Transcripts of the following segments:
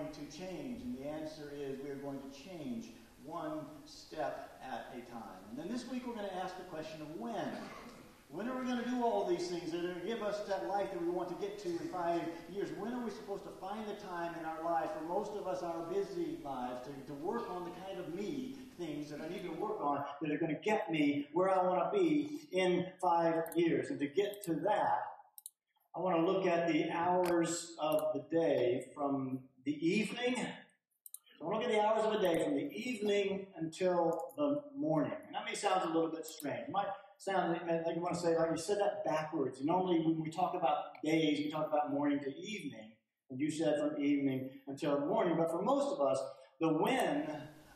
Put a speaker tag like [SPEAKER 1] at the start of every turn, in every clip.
[SPEAKER 1] going to change? And the answer is we are going to change one step at a time. And then this week we're going to ask the question of when. When are we going to do all these things that are going to give us that life that we want to get to in 5 years? When are we supposed to find the time in our lives, for most of us, our busy lives, to work on the kind of me things that I need to work on that are going to get me where I want to be in 5 years? And to get to that, I want to look at the hours of the day from the evening. So I want to look at the hours of the day from the evening until the morning. And that may sound a little bit strange. It might sound like you want to say, like you said that backwards. Normally when we talk about days, we talk about morning to evening. And you said from evening until morning. But for most of us, the when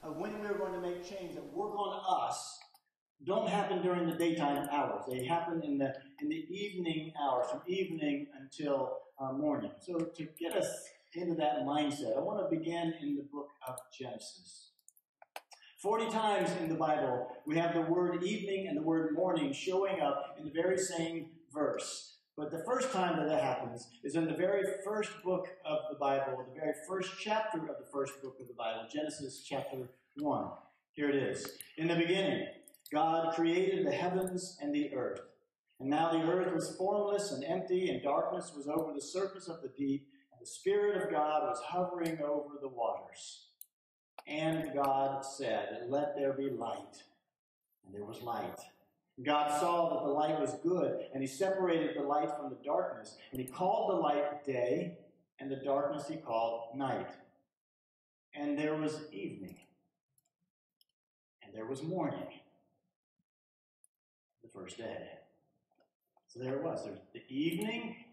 [SPEAKER 1] we're going to make change that work on us don't happen during the daytime hours. They happen in the evening hours, from evening until morning. So to get us into that mindset, I want to begin in the book of Genesis. 40 times in the Bible, we have the word evening and the word morning showing up in the very same verse. But the first time that happens is in the very first book of the Bible, the very first chapter of the first book of the Bible, Genesis chapter 1. Here it is. In the beginning, God created the heavens and the earth. And now the earth was formless and empty, and darkness was over the surface of the deep, and the Spirit of God was hovering over the waters. And God said, "Let there be light." And there was light. God saw that the light was good, and he separated the light from the darkness. And he called the light day, and the darkness he called night. And there was evening, and there was morning, the first day. So there it was. There's the evening,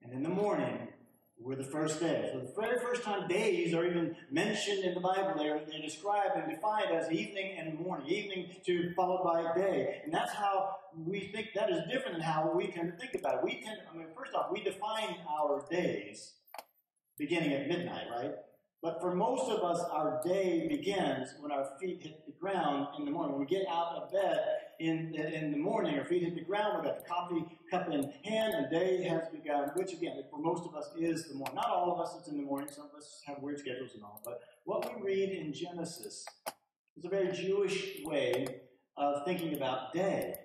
[SPEAKER 1] and in the morning were the first day. So the very first time days are even mentioned in the Bible, they're described and defined as evening and morning. Evening followed by day. And that's how we think. That is different than how we tend to think about it. First off, we define our days beginning at midnight, right? But for most of us, our day begins when our feet hit the ground in the morning. When we get out of bed in the morning, our feet hit the ground, we've got the coffee cup in hand, and day has begun, which again, for most of us is the morning. Not all of us, it's in the morning. Some of us have weird schedules and all. But what we read in Genesis is a very Jewish way of thinking about day.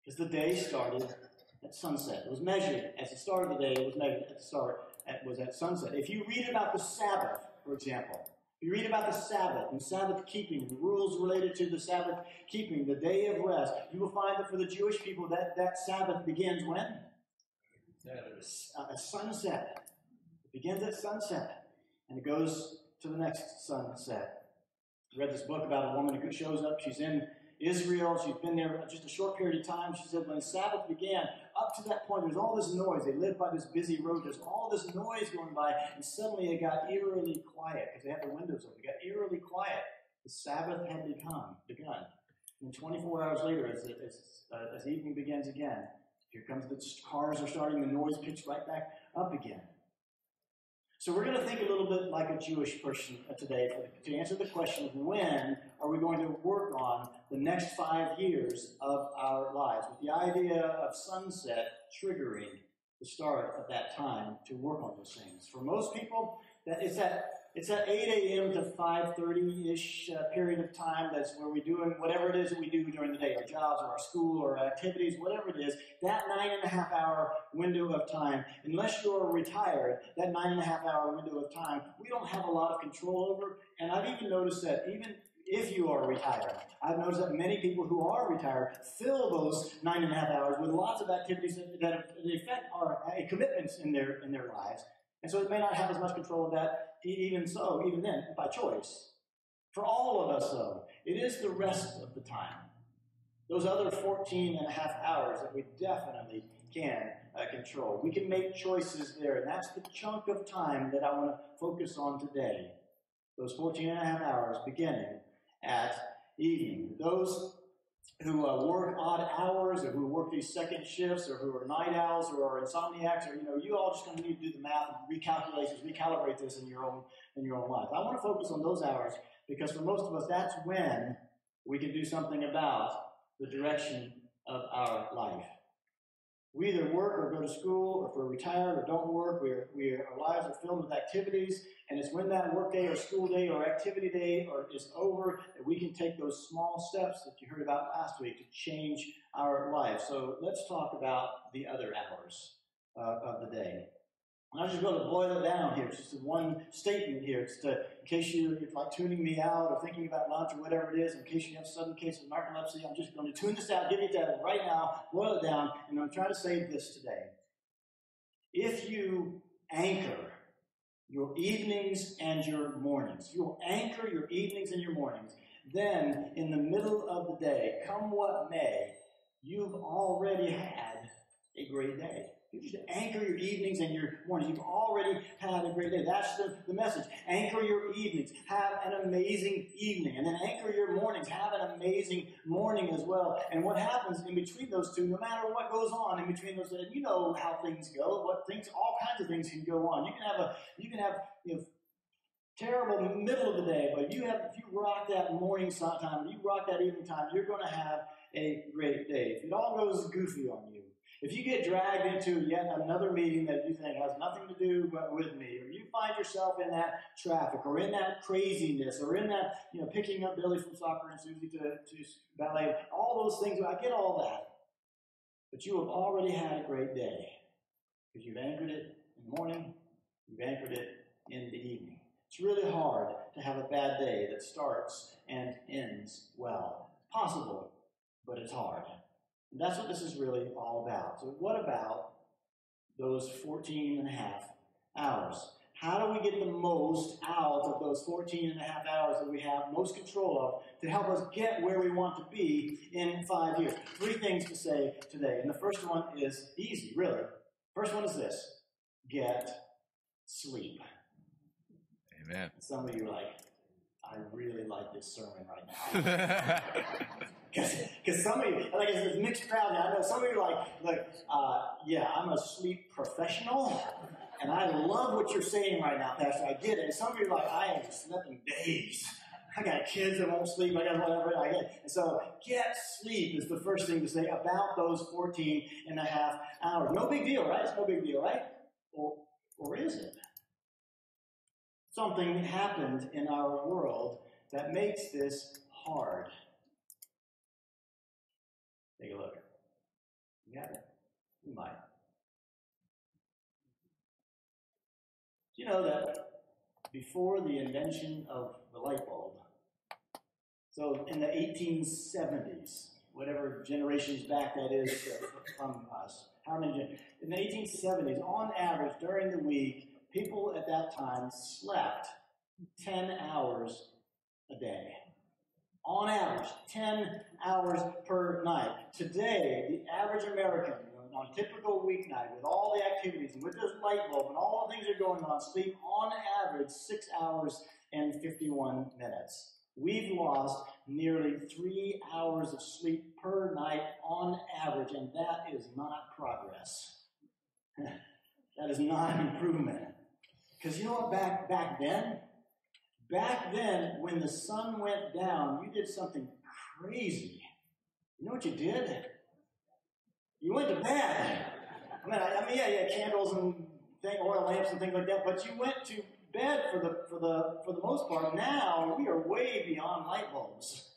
[SPEAKER 1] Because the day started at sunset. It was measured as the start of the day. It was measured at the start. It was at sunset. If you read about the Sabbath, for example, if you read about the Sabbath and Sabbath keeping, the rules related to the Sabbath keeping, the day of rest, you will find that for the Jewish people, that Sabbath begins when? At sunset. It begins at sunset, and it goes to the next sunset. I read this book about a woman who shows up. She's in Israel. She's been there just a short period of time. She said when Sabbath began, up to that point, there's all this noise. They lived by this busy road. There's all this noise going by, and suddenly it got eerily quiet because they had the windows open. It got eerily quiet. The Sabbath had begun. And 24 hours later, as evening begins again, here comes the cars are starting. The noise picks right back up again. So we're going to think a little bit like a Jewish person today to answer the question of when are we going to work on the next 5 years of our lives, with the idea of sunset triggering the start of that time to work on those things. For most people, it's that 8 a.m. to 5:30-ish period of time. That's where we're doing whatever it is that we do during the day, our jobs or our school or activities, whatever it is, that 9.5-hour window of time, unless you're retired, that 9.5-hour window of time, we don't have a lot of control over. And I've even noticed that even if you are retired, I've noticed that many people who are retired fill those 9.5 hours with lots of activities that affect our commitments in their lives. And so it may not have as much control of that, even then, by choice. For all of us, though, it is the rest of the time, those other 14.5 hours that we definitely can control. We can make choices there, and that's the chunk of time that I want to focus on today. Those 14.5 hours beginning at evening. Those who work odd hours, or who work these second shifts, or who are night owls, or are insomniacs, or you all just going to need to do the math and recalibrate this in your own life. I want to focus on those hours because for most of us, that's when we can do something about the direction of our life. We either work or go to school, or if we're retired or don't work, our lives are filled with activities, and it's when that work day or school day or activity day is over that we can take those small steps that you heard about last week to change our life. So let's talk about the other hours of the day. And I'm just going to boil it down here. It's just one statement here. It's in case you're like tuning me out or thinking about lunch or whatever it is, in case you have a sudden case of narcolepsy, I'm just going to tune this out, give you that right now, boil it down, and I'm trying to say this today. If you anchor your evenings and your mornings, you'll anchor your evenings and your mornings, then in the middle of the day, come what may, you've already had a great day. You just anchor your evenings and your mornings. You've already had a great day. That's the message. Anchor your evenings. Have an amazing evening. And then anchor your mornings. Have an amazing morning as well. And what happens in between those two, no matter what goes on in between those, you know how things go. All kinds of things can go on. You can have terrible middle of the day, but if you rock that morning time, or you rock that evening time, you're going to have a great day. If it all goes goofy on you, if you get dragged into yet another meeting that you think has nothing to do but with me, or you find yourself in that traffic, or in that craziness, or in that, picking up Billy from soccer and Susie to ballet, all those things, I get all that. But you have already had a great day because you've anchored it in the morning, you've anchored it in the evening. It's really hard to have a bad day that starts and ends well. It's possible, but it's hard. And that's what this is really all about. So what about those 14 and a half hours? How do we get the most out of those 14 and a half hours that we have most control of to help us get where we want to be in 5 years? 3 things to say today. And the first one is easy, really. First one is this: get sleep.
[SPEAKER 2] Amen.
[SPEAKER 1] Some of you are like, I really like this sermon right now. Because some of you, like, it's this mixed crowd now. I know some of you are like, yeah, I'm a sleep professional, and I love what you're saying right now, Pastor. I get it. And some of you are like, I ain't slept in days. I got kids that won't sleep. I got whatever. I get. And so, get sleep is the first thing to say about those 14 and a half hours. No big deal, right? It's no big deal, right? Or is it? Something happened in our world that makes this hard. Take a look. You got it? You might. Do you know that before the invention of the light bulb, so in the 1870s, whatever generations back that is from us, how many? In the 1870s, on average, during the week, people at that time slept 10 hours a day. On average, 10 hours per night. Today, the average American, on a typical weeknight, with all the activities and with this light bulb and all the things that are going on, sleep on average 6 hours and 51 minutes. We've lost nearly 3 hours of sleep per night on average, and that is not progress. That is not improvement. Because you know what, back then, when the sun went down, you did something crazy. You know what you did? You went to bed. I mean, yeah, you had candles and oil lamps and things like that, but you went to bed for the most part. Now we are way beyond light bulbs.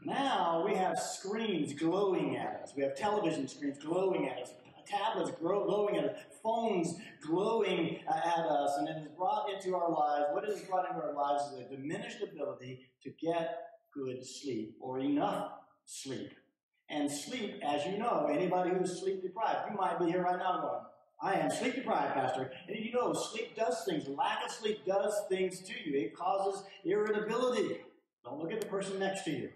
[SPEAKER 1] Now we have screens glowing at us. We have television screens glowing at us. Tablets glowing at us, phones glowing at us, and it is brought into our lives. What it has brought into our lives is a diminished ability to get good sleep or enough sleep. And sleep, as you know, anybody who's sleep deprived, you might be here right now going, I am sleep deprived, Pastor. And you know, sleep does things. Lack of sleep does things to you. It causes irritability. Don't look at the person next to you.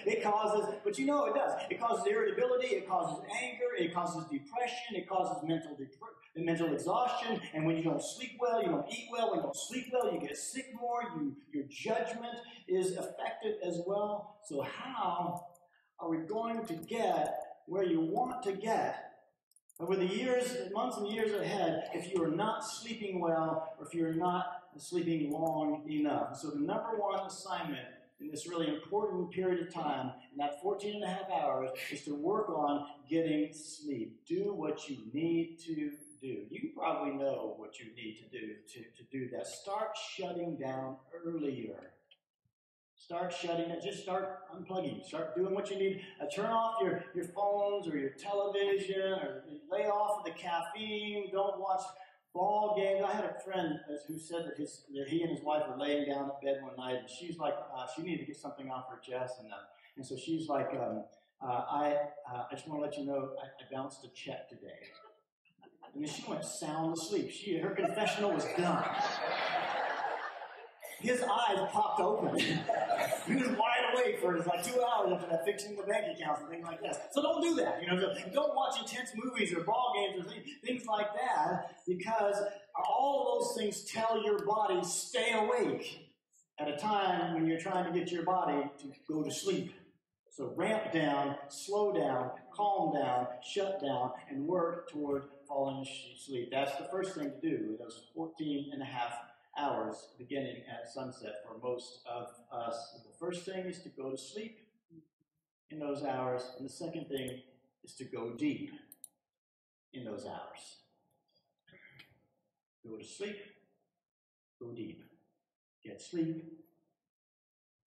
[SPEAKER 1] It causes, but you know it does. It causes irritability, it causes anger, it causes depression, it causes mental exhaustion. And when you don't sleep well, you don't eat well. When you don't sleep well, you get sick more. Your judgment is affected as well. So how are we going to get where you want to get over the years, months and years ahead if you are not sleeping well or if you're not sleeping long enough? So the number one assignment in this really important period of time, in that 14 and a half hours, is to work on getting sleep. Do what you need to do. You probably know what you need to do to do that. Start shutting down earlier. Start shutting it. Just start unplugging. Start doing what you need. Turn off your phones or your television, or lay off of the caffeine. Don't watch ball games. I had a friend who said that he and his wife were laying down at bed one night, and she's like, she needed to get something off her chest, and so she's like, I just want to let you know I bounced a check today. And then she went sound asleep. Her confessional was done. His eyes popped open. He was wide awake for like 2 hours after that, fixing the bank accounts and things like that. So don't do that. Don't watch intense movies or ball games or things like that, because all of those things tell your body stay awake at a time when you're trying to get your body to go to sleep. So ramp down, slow down, calm down, shut down, and work toward falling asleep. That's the first thing to do in those 14 and a half hours beginning at sunset for most of us. The first thing is to go to sleep in those hours, and the second thing is to go deep in those hours. Go to sleep, go deep. Get sleep,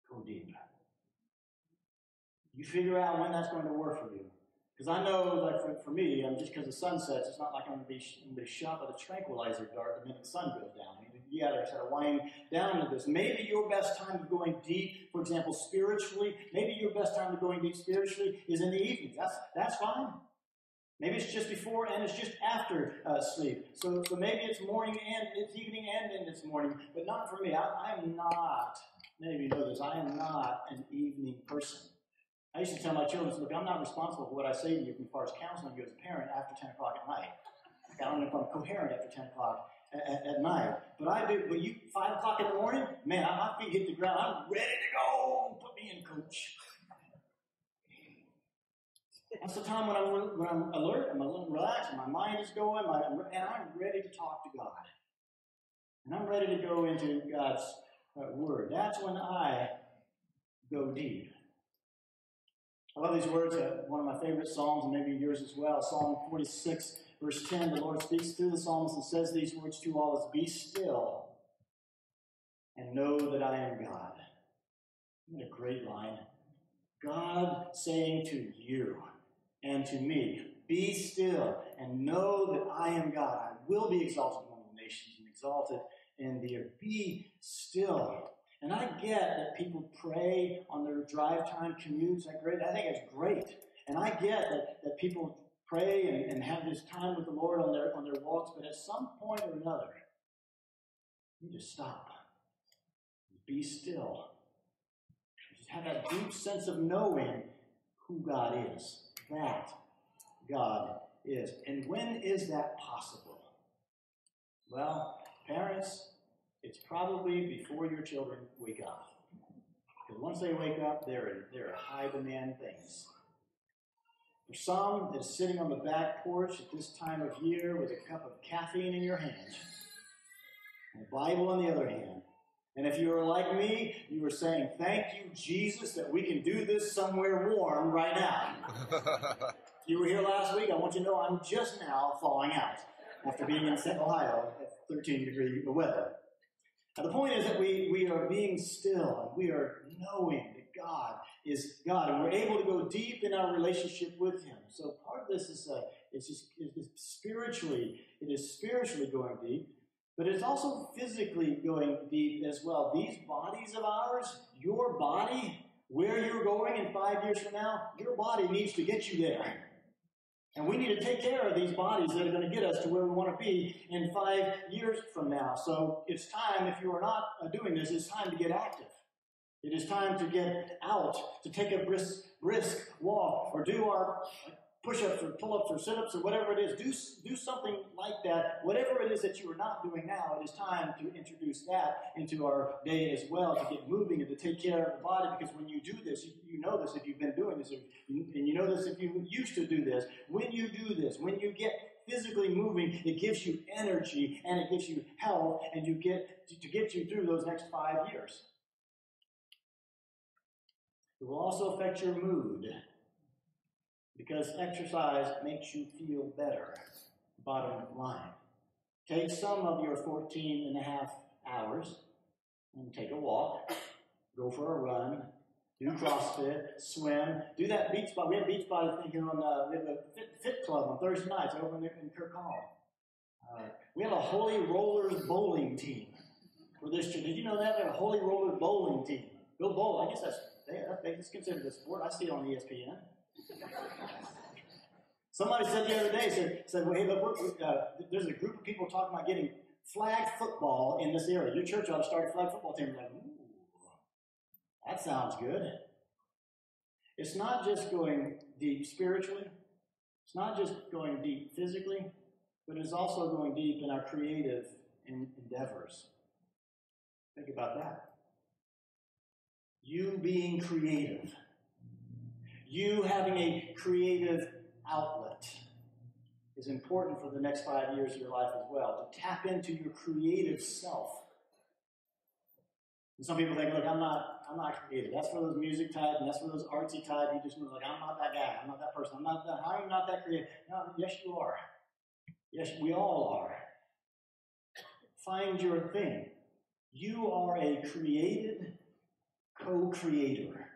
[SPEAKER 1] go deep. You figure out when that's going to work for you. Because I know, like for me, just because the sun sets, it's not like I'm going to be shot with a tranquilizer dart the minute the sun goes down. You got to sort of wind down to this. Maybe your best time of going deep, for example, spiritually, maybe your best time of going deep spiritually is in the evening. That's fine. Maybe it's just before and it's just after sleep. So maybe it's morning and it's evening and it's morning, but not for me. I am not, many of you know this, I am not an evening person. I used to tell my children, look, I'm not responsible for what I say to you as far as counseling you as a parent after 10 o'clock at night. I don't know if I'm coherent after 10 o'clock at night. But I do, when 5 o'clock in the morning, man, my feet hit the ground. I'm ready to go. Put me in, coach. That's the time when I'm alert, I'm a little relaxed, and my mind is going, and I'm ready to talk to God. And I'm ready to go into God's Word. That's when I go deep. I love these words. One of my favorite Psalms, and maybe yours as well, Psalm 46, verse 10, the Lord speaks through the psalmist and says these words to all us, be still and know that I am God. Isn't that a great line? God saying to you and to me, be still and know that I am God. I will be exalted among the nations and exalted in the earth. Be still. And I get that people pray on their drive time commutes. I think it's great. And I get that people pray and have this time with the Lord on their walks, but at some point or another, you just stop. Be still. Just have that deep sense of knowing who God is. That God is. And when is that possible? Well, parents, it's probably before your children wake up. Because once they wake up, they're high-demand things. For some, it's sitting on the back porch at this time of year with a cup of caffeine in your hand, and a Bible in the other hand. And if you were like me, you were saying, thank you, Jesus, that we can do this somewhere warm right now. If you were here last week, I want you to know I'm just now thawing out after being in Ohio at 13-degree weather. Now, the point is that we are being still, and we are knowing that God is God, and we're able to go deep in our relationship with Him. So part of this is spiritually going deep, but it's also physically going deep as well. These bodies of ours, your body, where you're going in 5 years from now, your body needs to get you there. And we need to take care of these bodies that are going to get us to where we want to be in 5 years from now. So it's time, if you are not doing this, it's time to get active. It is time to get out, to take a brisk walk, or do our push-ups or pull-ups or sit-ups or whatever it is. Do something like that. Whatever it is that you are not doing now, it is time to introduce that into our day as well, to get moving and to take care of the body. Because when you do this, you know this if you've been doing this, and you know this if you used to do this. When you do this, when you get physically moving, it gives you energy and it gives you health, and you get you through those next 5 years. It will also affect your mood because exercise makes you feel better, bottom line. Take some of your 14 and a half hours and take a walk, go for a run, do CrossFit, swim, do that beach spot. We have a beach spot, I think, here on, we have a fit club on Thursday nights over in Kirk Hall. We have a Holy Rollers bowling team for this church. Did you know that? We have a Holy Rollers bowling team. Go bowl. I guess that's considered a sport. I see it on ESPN. Somebody said the other day, said well, hey, look, there's a group of people talking about getting flag football in this area. Your church ought to start a flag football team. We're like, ooh, that sounds good. It's not just going deep spiritually. It's not just going deep physically, but it's also going deep in our creative endeavors. Think about that. You being creative. You having a creative outlet is important for the next 5 years of your life as well, to tap into your creative self. And some people think, look, I'm not creative. That's for those music type, and that's for those artsy type. You just move like, I'm not that guy. I'm not that person. I'm not that creative. No, yes, you are. Yes, we all are. Find your thing. You are a created co-creator.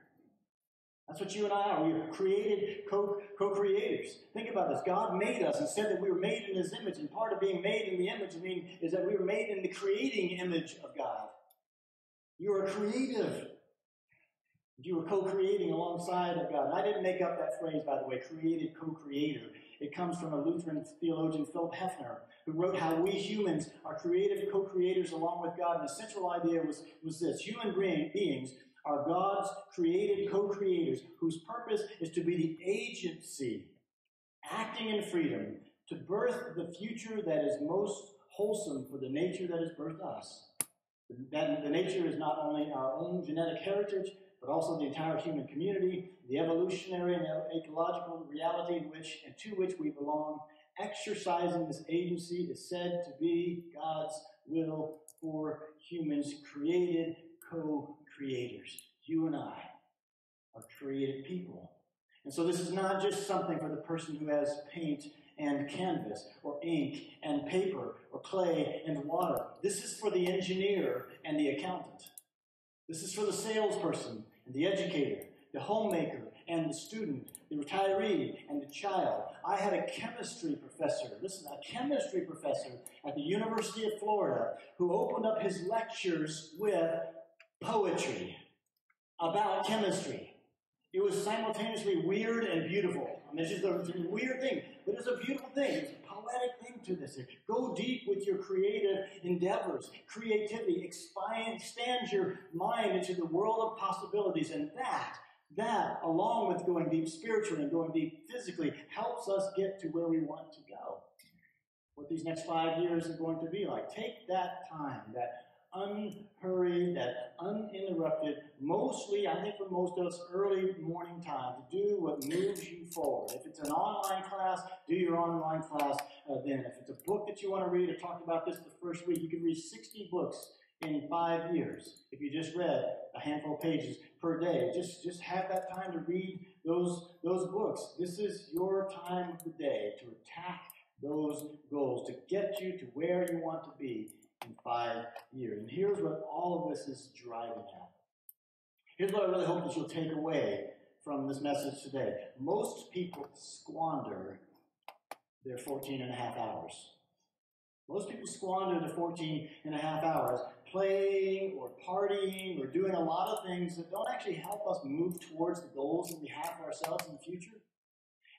[SPEAKER 1] That's what you and I are. We are created co-creators. Think about this. God made us and said that we were made in His image. And part of being made in the image is that we were made in the creating image of God. You are creative. You are co-creating alongside of God. And I didn't make up that phrase, by the way, created co-creator. It comes from a Lutheran theologian, Philip Hefner, who wrote how we humans are creative co-creators along with God. And the central idea was this. Human beings are God's created co-creators whose purpose is to be the agency, acting in freedom, to birth the future that is most wholesome for the nature that has birthed us. That the nature is not only our own genetic heritage, but also the entire human community, the evolutionary and ecological reality to which we belong. Exercising this agency is said to be God's will for humans, created co-creators. You and I are created people. And so this is not just something for the person who has paint and canvas, or ink and paper, or clay and water. This is for the engineer and the accountant. This is for the salesperson and the educator, the homemaker and the student, the retiree and the child. I had a chemistry professor, at the University of Florida who opened up his lectures with poetry about chemistry. It was simultaneously weird and beautiful. I mean, it's just a weird thing, but it's a beautiful thing. It's a poetic thing to this. Go deep with your creative endeavors, creativity. Expand your mind into the world of possibilities, and that, along with going deep spiritually and going deep physically, helps us get to where we want to go. What these next 5 years are going to be like. Take that time, that unhurried, that uninterrupted, mostly, I think for most of us, early morning time to do what moves you forward. If it's an online class, do your online class then. If it's a book that you want to read, I talked about this the first week, you can read 60 books in 5 years. If you just read a handful of pages per day, just have that time to read those books. This is your time of the day to attack those goals, to get you to where you want to be in 5 years. And here's what all of this is driving at. Here's what I really hope that you'll take away from this message today. Most people squander their 14 and a half hours. Most people squander their 14 and a half hours playing or partying or doing a lot of things that don't actually help us move towards the goals that we have for ourselves in the future.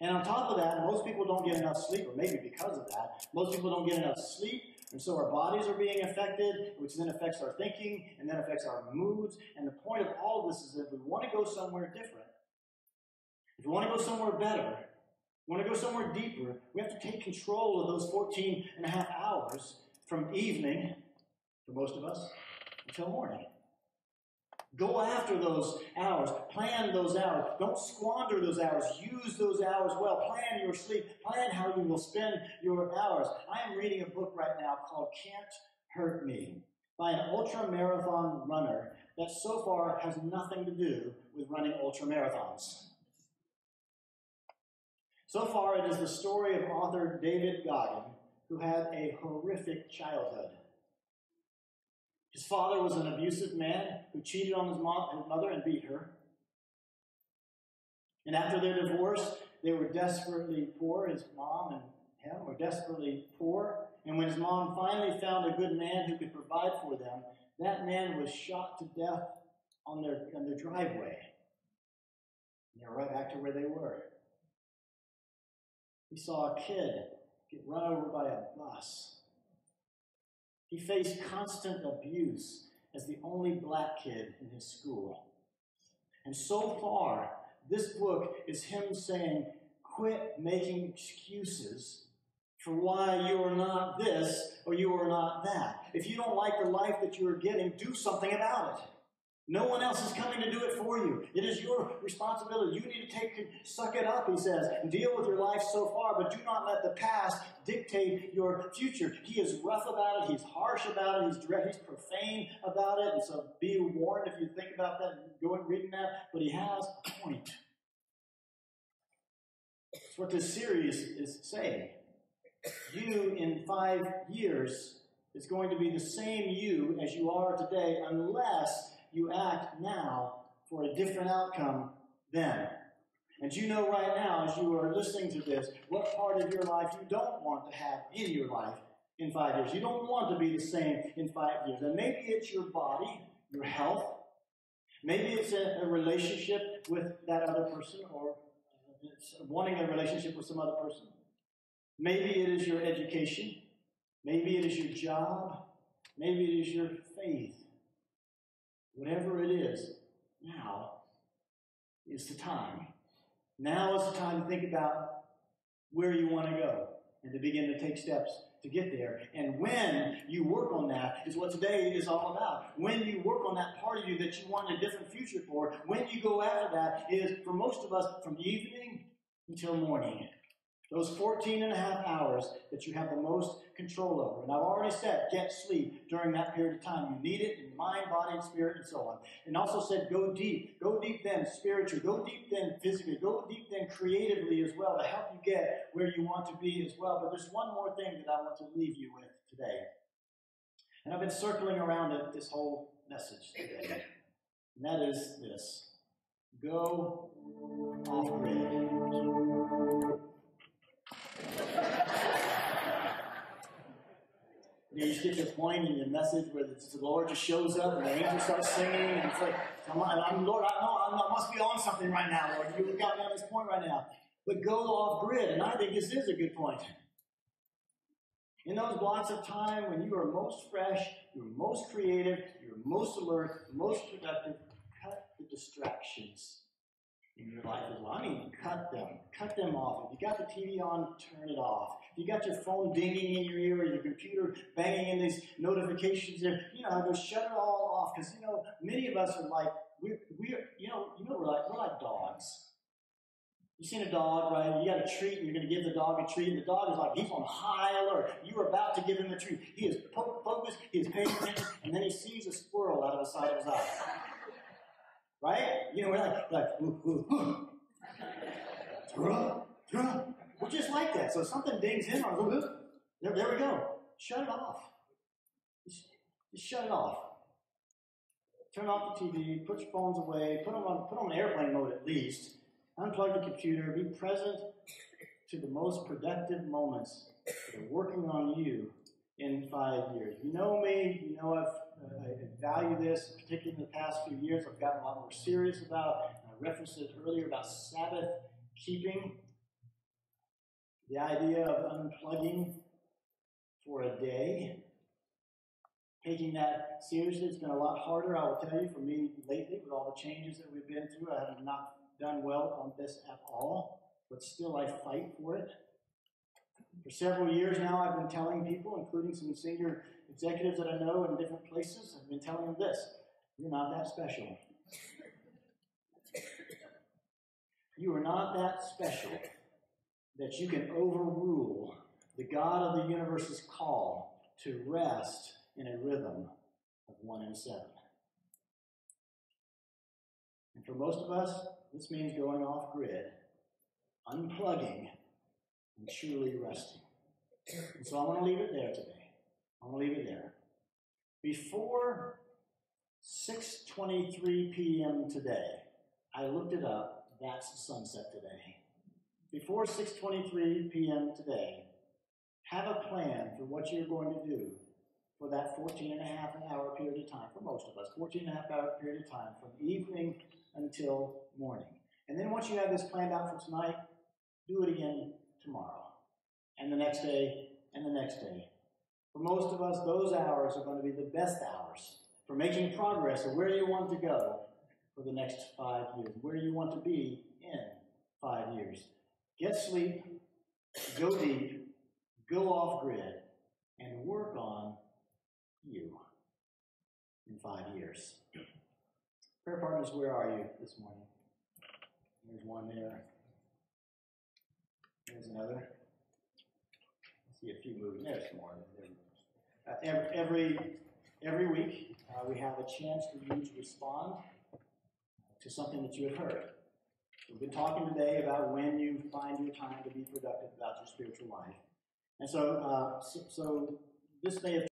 [SPEAKER 1] And on top of that, most people don't get enough sleep, or maybe because of that, most people don't get enough sleep, and so our bodies are being affected, which then affects our thinking, and then affects our moods. And the point of all of this is that if we want to go somewhere different, if we want to go somewhere better, we want to go somewhere deeper, we have to take control of those 14 and a half hours from evening, for most of us, until morning. Go after those hours. Plan those hours. Don't squander those hours. Use those hours well. Plan your sleep. Plan how you will spend your hours. I am reading a book right now called Can't Hurt Me. by an ultra-marathon runner that so far has nothing to do with running ultra-marathons. So far, it is the story of author David Goggin, who had a horrific childhood. His father was an abusive man who cheated on his mother and beat her. And after their divorce, they were desperately poor. His mom and him were desperately poor. And when his mom finally found a good man who could provide for them, that man was shot to death on their driveway. And they were right back to where they were. He saw a kid get run over by a bus. He faced constant abuse as the only black kid in his school. And so far, this book is him saying, quit making excuses for why you are not this or you are not that. If you don't like the life that you are getting, do something about it. No one else is coming to do it for you. It is your responsibility. You need to suck it up, he says, and deal with your life so far, but do not let the past dictate your future. He is rough about it. He's harsh about it. He's direct. He's profane about it. And so be warned if you think about that, go and reading that. But he has a point. That's what this series is saying. You in 5 years is going to be the same you as you are today unless you act now for a different outcome then. And you know right now, as you are listening to this, what part of your life you don't want to have in your life in 5 years. You don't want to be the same in 5 years. And maybe it's your body, your health. Maybe it's a relationship with that other person, or it's wanting a relationship with some other person. Maybe it is your education. Maybe it is your job. Maybe it is your faith. Whatever it is, now is the time. Now is the time to think about where you want to go and to begin to take steps to get there. And when you work on that is what today is all about. When you work on that part of you that you want a different future for, when you go after that is, for most of us, from evening until morning. Those 14 and a half hours that you have the most control over. And I've already said, get sleep during that period of time. You need it in mind, body, and spirit, and so on. And also said, go deep. Go deep then spiritually. Go deep then physically. Go deep then creatively as well to help you get where you want to be as well. But there's one more thing that I want to leave you with today. And I've been circling around it this whole message today. And that is this. Go off-grid. You just get to a point in your message where the Lord just shows up and the angels start singing, and it's like, Lord, I must be on something right now, Lord. You've got me on this point right now. But go off grid, and I think this is a good point. In those blocks of time when you are most fresh, you're most creative, you're most alert, most productive, cut the distractions in your life as well. I mean, cut them off. If you got the TV on, turn it off. If you got your phone dinging in your ear or your computer banging in these notifications there, just shut it all off. Because, many of us are like, we're like dogs. You seen a dog, right? You got a treat, and you're going to give the dog a treat, and the dog is like, he's on high alert. You are about to give him a treat. He is focused, he is paying attention, and then he sees a squirrel out of the side of his eye. Right? We're like, ooh, ooh, ooh. We're just like that. So something dings in on us. There we go. Shut it off. Just shut it off. Turn off the TV, put your phones away, put them on airplane mode at least. Unplug the computer, be present to the most productive moments that are working on you in 5 years. You know me, I value this, particularly in the past few years. I've gotten a lot more serious about, and I referenced it earlier, about Sabbath keeping. The idea of unplugging for a day. Taking that seriously. It's been a lot harder, I will tell you, for me lately with all the changes that we've been through. I have not done well on this at all, but still I fight for it. For several years now, I've been telling people, including some senior executives that I know in different places, I've been telling them this: you're not that special. You are not that special that you can overrule the God of the universe's call to rest in a rhythm of 1 and 7. And for most of us, this means going off grid, unplugging, and truly resting. And so I want to leave it there today. I want to leave it there. Before 6:23 p.m. today, I looked it up. That's sunset today. Before 6:23 p.m. today, have a plan for what you're going to do for that 14 and a half an hour period of time, for most of us, 14 and a half hour period of time from evening until morning. And then once you have this planned out for tonight, do it again tomorrow, and the next day, and the next day. For most of us, those hours are going to be the best hours for making progress of where you want to go for the next 5 years, where you want to be in 5 years. Get sleep, go deep, go off grid, and work on you in 5 years. Prayer partners, where are you this morning? There's one there. There's another. I see a few moving. There's more. Every week, we have a chance for you to respond to something that you have heard. We've been talking today about when you find your time to be productive about your spiritual life. And so this may have